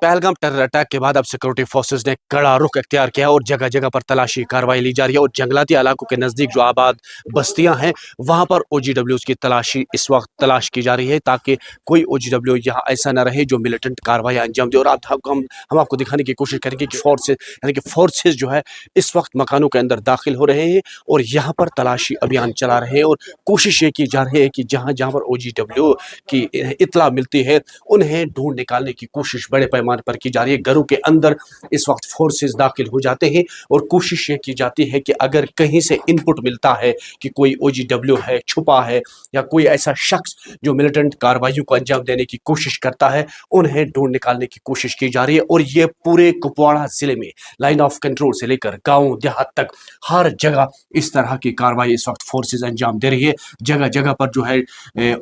Pahalgam terror attack के बाद अब सिक्योरिटी फोर्सेज ने कड़ा रुख अख्तियार किया और जगह जगह पर तलाशी कार्रवाई ली जा रही है और जंगलाती इलाकों के नज़दीक जो आबाद बस्तियां हैं वहां पर OGWs की तलाशी इस वक्त तलाश की जा रही है ताकि कोई OGW यहाँ ऐसा न रहे जो मिलिटेंट कार्रवाई अंजाम दे। और हम आपको दिखाने की कोशिश करेंगे कि फोर्सेज जो है इस वक्त मकानों के अंदर दाखिल हो रहे हैं और यहाँ पर तलाशी अभियान चला रहे हैं और कोशिश ये की जा रही है कि जहाँ जहाँ पर OGW की इत्तला मिलती है उन्हें ढूंढ निकालने की कोशिश बड़े पैमाने पर की जा रही है। घरों के अंदर इस वक्त फोर्सेस दाखिल हो जाते हैं और कोशिश ये की जाती है कि अगर कहीं से इनपुट मिलता है कि कोई OGW है, छुपा है या कोई ऐसा शख्स जो मिलिटेंट कार्रवाइयों को अंजाम देने की कोशिश करता है, उन्हें ढूंढ निकालने की कोशिश की जा रही है। और ये पूरे कुपवाड़ा जिले में लाइन ऑफ कंट्रोल से लेकर गाँव देहात तक हर जगह इस तरह की कार्रवाई इस वक्त फोर्सेज अंजाम दे रही है। जगह जगह पर जो है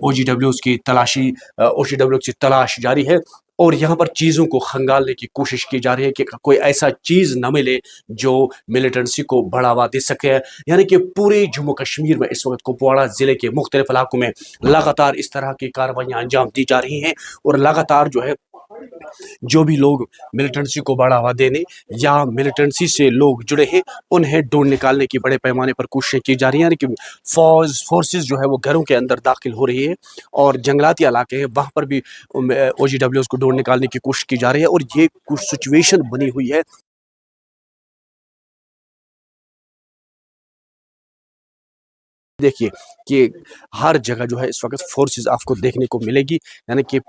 OGWs की तलाश जारी है और यहाँ पर चीज़ों को खंगालने की कोशिश की जा रही है कि कोई ऐसा चीज़ न मिले जो मिलिटेंसी को बढ़ावा दे सके। यानी कि पूरे जम्मू कश्मीर में इस वक्त कुपवाड़ा ज़िले के मुख्तलिफ इलाकों में लगातार इस तरह की कार्रवाइयाँ अंजाम दी जा रही हैं और लगातार जो है जो भी लोग मिलिटेंसी को बढ़ावा देने या मिलिटेंसी से लोग जुड़े हैं उन्हें ढूंढ निकालने की बड़े पैमाने पर कोशिशें की जा रही हैं। यानी कि फोर्सेस जो है वो घरों के अंदर दाखिल हो रही है और जंगलाती इलाके हैं वहाँ पर भी OGWs को ढूंढ निकालने की कोशिश की जा रही है और ये कुछ सिचुएशन बनी हुई है। देखिए कि हर जगह जो है इस वक्त फोर्सेस आपको देखने को मिलेगी। यानी कि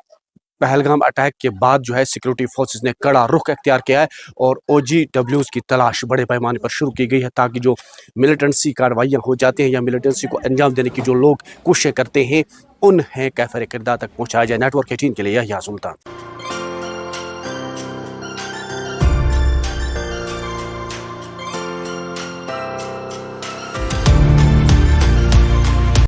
पहलगाम अटैक के बाद जो है सिक्योरिटी फोर्सेस ने कड़ा रुख अख्तियार किया है और OGWs की तलाश बड़े पैमाने पर शुरू की गई है ताकि जो मिलिटेंसी कार्रवाइयाँ हो जाती हैं या मिलिटेंसी को अंजाम देने की जो लोग कोशिशें करते हैं उन्हें कैफर किरदार तक पहुँचाया जाए। नेटवर्क 18 के लिए यह सुल्तान।